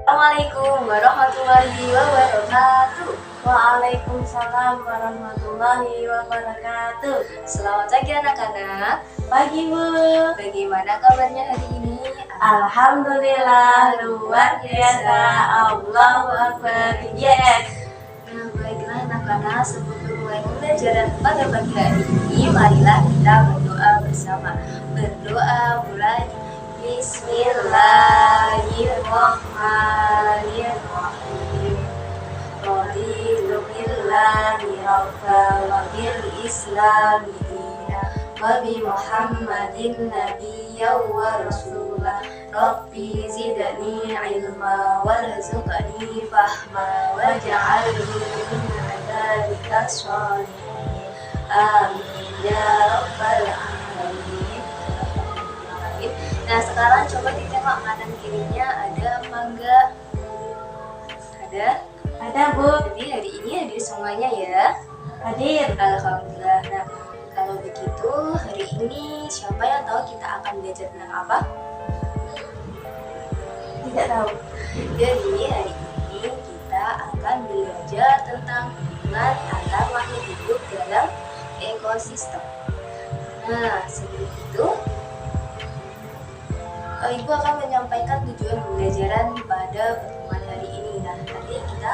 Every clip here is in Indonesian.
Assalamualaikum warahmatullahi wabarakatuh. Waalaikumsalam warahmatullahi wabarakatuh. Selamat pagi anak-anak. Pagi Bu. Bagaimana kabarnya hari ini? Alhamdulillah luar biasa. Allahu Akbar. Yes. Nah, baiklah anak-anak, sebelum mulai pembelajaran pada pagi hari ini, marilah kita berdoa bersama. Berdoa mulai. Bismillahirrahmanirrahim. Raditu billahi rabban wa bil islami dinan wa bi Muhammadin nabiyyan wa rasulah. Rabbi zidni ilma warzuqni fahma waj'alni min ibadika sholihin. Amin ya rabbal alamin. Nah, sekarang coba ditengok kanan kirinya, ada apa enggak? Ada? Ada Bu. Jadi hari ini hadir semuanya ya? Hadir. Alhamdulillah. Nah, kalau begitu hari ini siapa yang tahu kita akan belajar tentang apa? Tidak tahu. Jadi hari ini kita akan belajar tentang hubungan antar makhluk hidup dalam ekosistem. Nah, sebelum itu Ibu akan menyampaikan tujuan pembelajaran pada pertemuan hari ini. Nah, nanti kita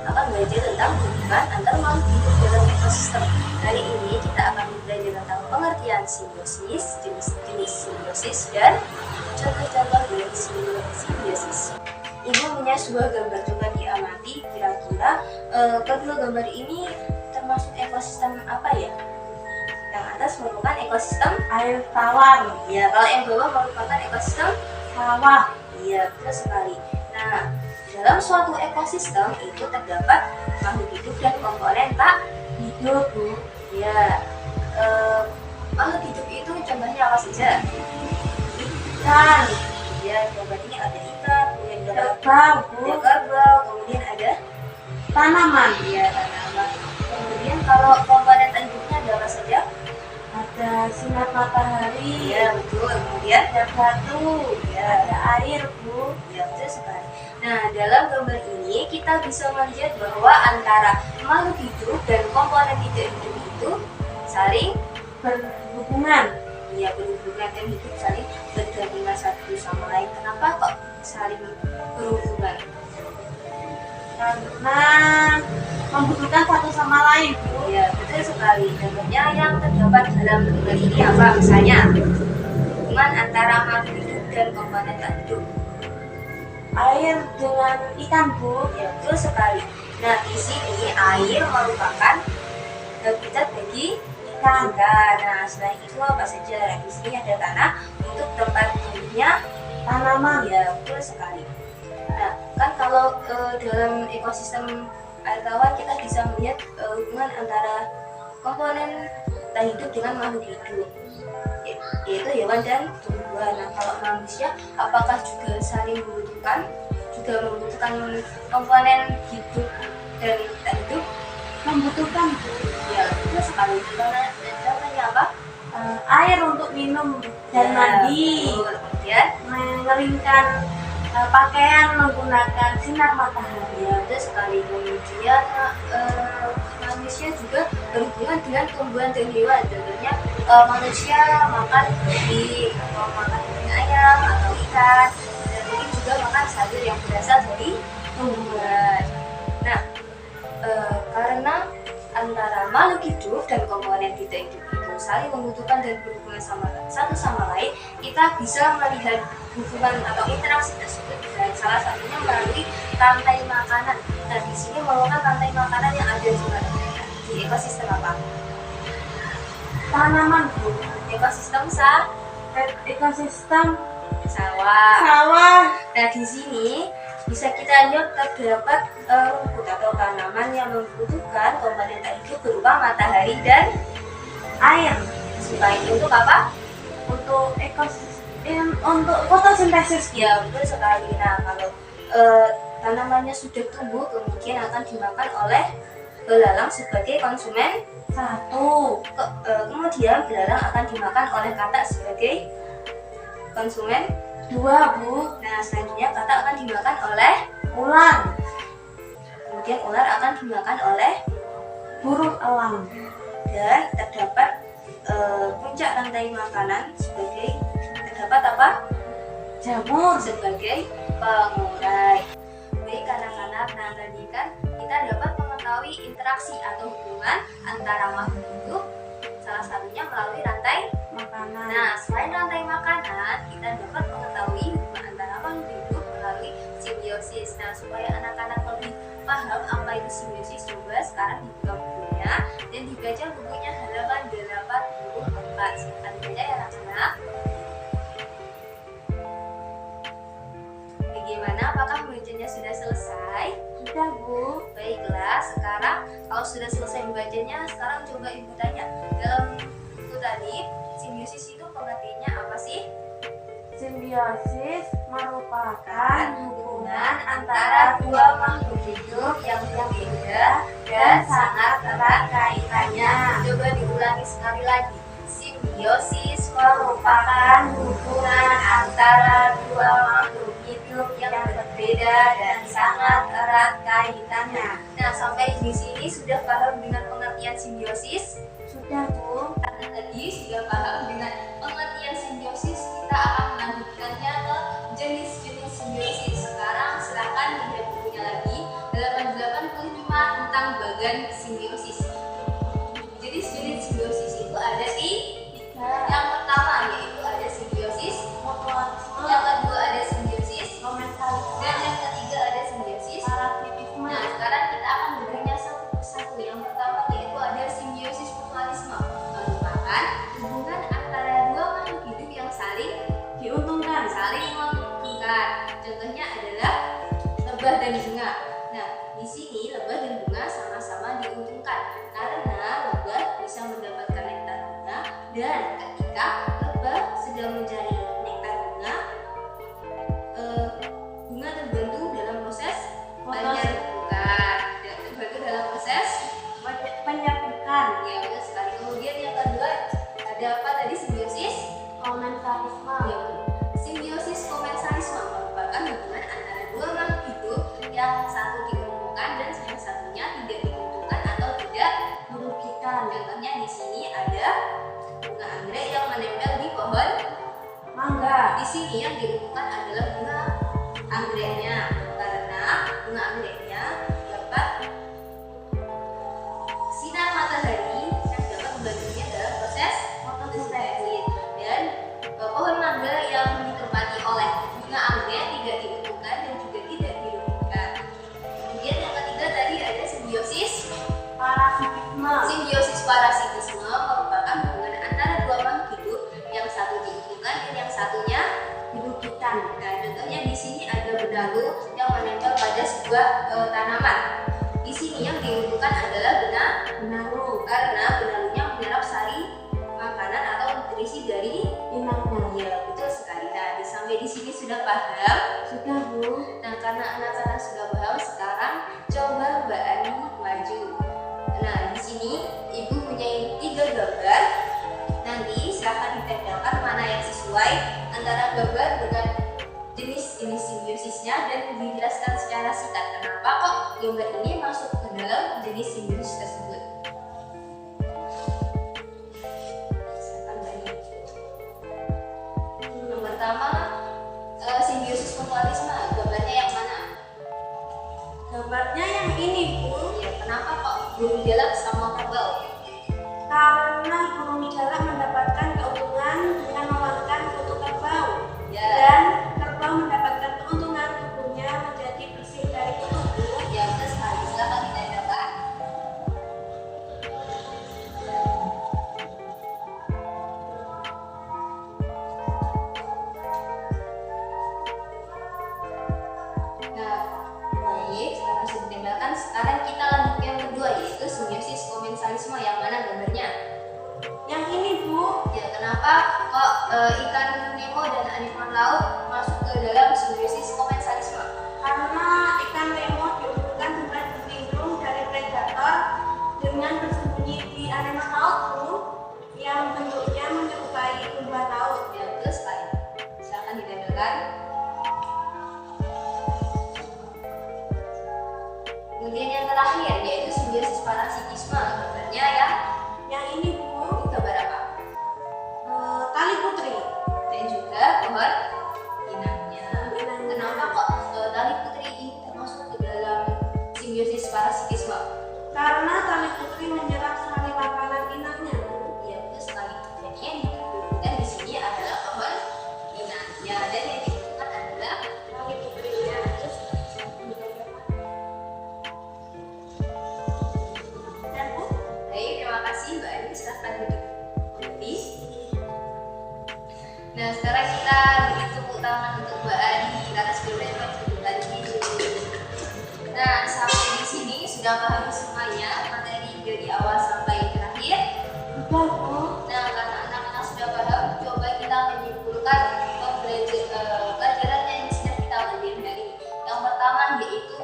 akan belajar tentang hubungan antar makhluk hidup dalam ekosistem. Hari ini kita akan belajar tentang pengertian simbiosis, jenis-jenis simbiosis, dan contoh-contoh dari simbiosis. Ibu punya sebuah gambar, coba diamati kira-kira kedua gambar ini termasuk ekosistem apa ya? Yang atas merupakan ekosistem Air tawar. ya, kalau yang bawah merupakan ekosistem Sawah. iya, betul sekali. Nah, dalam suatu ekosistem itu terdapat makhluk hidup dan komponen tak Hidup Bu. ya. Makhluk hidup itu contohnya apa saja? Ikan. Ya, coba ini ada ikan, kemudian ada Kerbau Bu. kerbau, kemudian ada Tanaman. ya tanaman. Kemudian kalau komponen tak hidupnya ada apa saja? Ada sinar matahari. Ya, betul. Kemudian Ada batu. ya, Ada air Bu. ya, betul sekali. Nah, dalam gambar ini kita bisa melihat bahwa antara makhluk hidup dan komponen tidak hidup itu saling Berhubungan. berhubungan dan hidup saling bergandengan satu sama lain. Kenapa kok saling berhubungan? Karena membutuhkan satu sama lain Bu. Ya, betul sekali. Contohnya yang terdapat dalam gambar ini apa? Misalnya hubungan antara makhluk hidup dan komponen tak hidup. Air dengan ikan Bu. Ya, betul sekali. Nah, di sini air merupakan habitat bagi ikan. Nah, selain itu apa saja? Di sini ada tanah untuk tempat tumbuhnya Tanaman. ya, betul sekali. Nah, kan kalau dalam ekosistem air tawar kita bisa melihat hubungan antara komponen tak hidup dengan makhluk hidup, yaitu hewan dan tumbuhan. Nah, kalau manusia apakah juga saling membutuhkan, komponen hidup dan tak hidup? Membutuhkan Bu. Ya, betul sekali. Contohnya apa? Air untuk minum dan Ya, mandi. betul. Kemudian Mengeringkan pakaian menggunakan sinar matahari. ya, betul sekali. Kemudian manusia juga berhubungan dengan tumbuhan dan hewan. Contohnya manusia makan daging atau makan daging ayam atau ikan, dan mungkin juga makan sayur yang berasal dari tumbuhan. Nah, karena antara makhluk hidup dan komponen tidak hidup itu saling membutuhkan dan berhubungan satu sama lain, kita bisa melihat hubungan atau interaksi tersebut, dan salah satunya melalui rantai makanan. Nah, di sini merupakan rantai makanan yang ada di ekosistem apa? Tanaman Bu. Ekosistem Ekosistem sawah. sawah. Nah, di sini bisa kita lihat terdapat rumput atau tanaman yang membutuhkan komponen tak hidup berupa matahari dan Air. selain itu untuk apa? Untuk ekosistem, untuk fotosintesis. Ya, betul sekali. Nah, kalau tanamannya sudah tumbuh, kemudian akan dimakan oleh belalang sebagai konsumen Satu. kemudian belalang akan dimakan oleh katak sebagai konsumen. 2 Bu. Nah, selanjutnya katak akan dimakan oleh ular, Kemudian ular akan dimakan oleh burung elang, dan terdapat puncak rantai makanan sebagai terdapat apa? jamur, Sebagai pengurai. Baik anak-anak, nah tadi kan kita dapat mengetahui interaksi atau hubungan antara makhluk hidup, salah satunya melalui rantai. makanan. Nah, selain rantai makanan, kita dapat mengetahui hubungan antara makhluk hidup melalui simbiosis. Nah, supaya anak-anak lebih paham apa itu simbiosis, coba sekarang dibuka bukunya dan dibaca bukunya halaman 84. Silakan dibaca ya anak-anak. Bagaimana? Apakah membacanya sudah selesai? Sudah Bu. Baiklah, sekarang kalau sudah selesai membacanya, sekarang coba ibu tanya. Dalam buku tadi, simbiosis itu pengertiannya apa sih? Simbiosis merupakan Hubungan antara dua makhluk hidup yang berbeda dan sangat erat kaitannya. Coba diulangi sekali lagi. Simbiosis merupakan hubungan antara dua makhluk hidup yang berbeda dan sangat erat kaitannya. Nah, sampai di sini sudah paham dengan pengertian simbiosis? Sudah Bu. Karena tadi sudah paham dengan pengertian simbiosis, kita akan melanjutkannya ke jenis-jenis simbiosis. Sekarang silakan lihat bukunya lagi, halaman 85 tentang bagan simbiosis. Jenis-jenis simbiosis itu ada yang pertama yaitu ada simbiosis Mutualisme, yang kedua ada simbiosis komensalisme, dan yang ketiga ada simbiosis. parasitisme. Nah, sekarang kita akan belajarnya satu persatu. Yang pertama yaitu ada simbiosis mutualisme, merupakan hubungan antara dua makhluk hidup yang saling diuntungkan. menguntungkan. Contohnya adalah lebah dan bunga. Nah, di sini lebah dan bunga sama-sama diuntungkan karena lebah bisa mendapatkan nektar bunga, dan ketika lebah sedang mencari nektar bunga, bunga terbantu dalam proses penyerbukan. Terbantu dalam proses Penyerbukan, ya betul sekali. Kemudian yang kedua ada apa tadi? Simbiosis. komensalisme, Ya, simbiosis komensalisme merupakan hubungan antara dua makhluk hidup yang satu diuntungkan dan yang satunya tidak diuntungkan atau tidak merugikan. Contohnya di sini ada bunga anggrek yang menempel di pohon Mangga, Di sini yang diuntungkan adalah bunga anggreknya karena bunga anggreknya dapat sinar matahari yang dapat membantunya dalam proses fotosintesis, dan pohon mangga yang ditempati oleh bunga anggrek tidak diuntungkan dan juga tidak dirugikan. Kemudian yang ketiga tadi ada simbiosis. parasitisme, Simbiosis parasitisme merupakan hubungan antara dua makhluk hidup yang satu diuntungkan dan yang satunya dirugikan. Nah, contohnya di sini ada benalu yang menempel pada sebuah tanaman. Di sini yang diuntungkan adalah Benalu, karena benalunya menyerap sari makanan atau nutrisi dari inangnya. ya betul sekali. Nah, sampai di sini sudah paham. Sudah Bu. Nah, karena anak-anak sudah paham, sekarang coba Mbak Ani maju. Nah, di sini Ibu punya 3 gambar. Nanti silahkan ditempelkan mana yang sesuai antara gambar dengan jenis-jenis simbiosisnya dan dijelaskan secara singkat kenapa kok gambar ini masuk ke dalam jenis simbiosis tersebut. Silakan Mbak Ani. Yang pertama, simbiosis mutualisme. Gambarnya yang mana? Gambarnya yang ini Bu. Ya, kenapa kok burung jalak sama kerbau? Karena burung jalak mendapatkan keuntungan dengan memakan kutu kerbau, Ya, dan kerbau mendapatkan keuntungan tubuhnya menjadi bersih dari kutu Bu. ya betul sekali. Silakan ditempelkan. Nah, baik, sekarang sudah ditempelkan. Sekarang kita lanjut ke yang kedua, yaitu simbiosis komensalisme. Yang mana gambarnya? Yang ini Bu. Ya, kenapa kok ikan Nemo dan animal laut masuk ke dalam simbiosis komensalisme? Karena ikan Nemo diuntungkan dengan berlindung dari predator dengan bersembunyi di arena laut Bu, yang bentuknya menyerupai umpan laut. Ya, betul sekali. Silakan ditempelkan. Sudah paham semuanya materi dari awal sampai terakhir? Sudah, Bu. Nah, karena anak-anak sudah paham, coba kita menyimpulkan pelajaran yang sudah kita pelajari. Yang pertama yaitu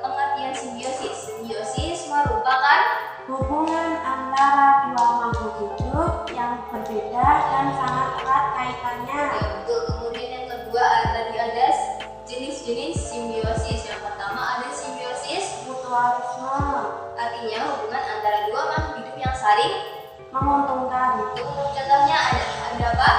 pengertian simbiosis. Simbiosis merupakan Hubungan antara dua makhluk hidup yang berbeda dan sangat erat kaitannya. ya, betul. Kemudian yang kedua tadi ada jenis-jenis simbiosis. Yang pertama ada simbiosis, Mutualisme artinya hubungan antara dua makhluk hidup yang saling. menguntungkan. Untuk contohnya ada apa?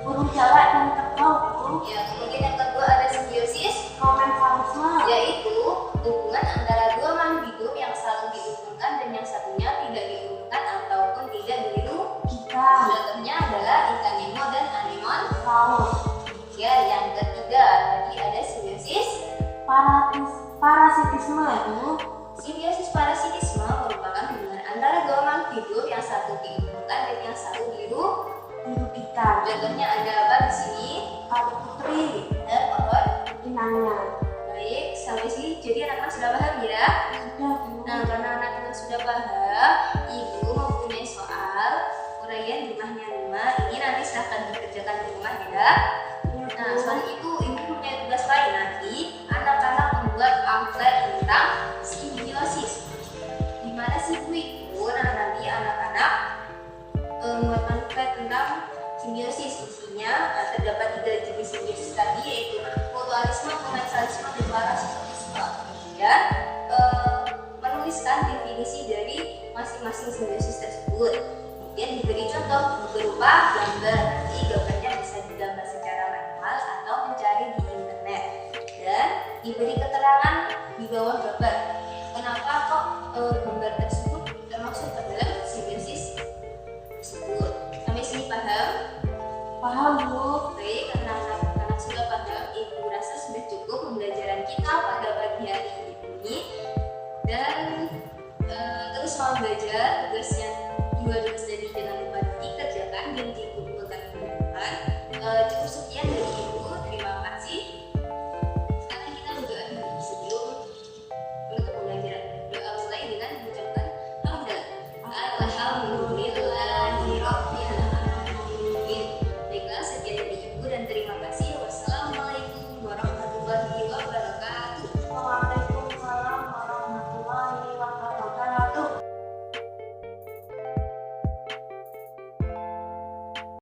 Burung jalak dan kerbau, Bu. Ya, kemudian yang kedua ada simbiosis, Komensalisme yaitu hubungan antara dua makhluk hidup yang saling diuntungkan dan yang satunya tidak diuntungkan ataupun tidak dirugikan. kita Contohnya adalah ikan Nemo dan anemon. laut. Ya, yang ketiga tadi ada simbiosis. Parasitisme, Bu. Simbiosis parasitisme merupakan hubungan antara dua makhluk hidup yang satu diuntungkan dan yang satu Dirugikan. Contohnya ada apa di sini? Kali putri Dan pohon. inangnya. Baik, sampai sini jadi anak-anak sudah paham ya? Sudah, Bu. Nah, karena anak-anak sudah paham, Ibu mempunyai soal uraian jumlahnya 5. Ini nanti silahkan dikerjakan di rumah ya. Nah, selain itu Ibu punya tugas lain nanti. Anak-anak membuat pamflet tentang simbiosis. Di mana sih Bu itu? Nah, nanti anak-anak membuat pamflet tentang simbiosis. Isinya terdapat 3 jenis simbiosis tadi, yaitu mutualisme, komensalisme, dan parasitisme. Dan menuliskan definisi dari masing-masing simbiosis tersebut. Kemudian diberi contoh berupa gambar. Nanti gambarnya bisa digambar secara manual atau mencari di internet. Dan diberi keterangan di bawah gambar. Kenapa kok gambar tersebut termasuk ke dalam simbiosis tersebut? Sampai sini paham? Paham, Bu. Baik, karena anak-anak sudah paham, Ibu rasa sudah cukup pembelajaran kita pada pagi hari ini. Dan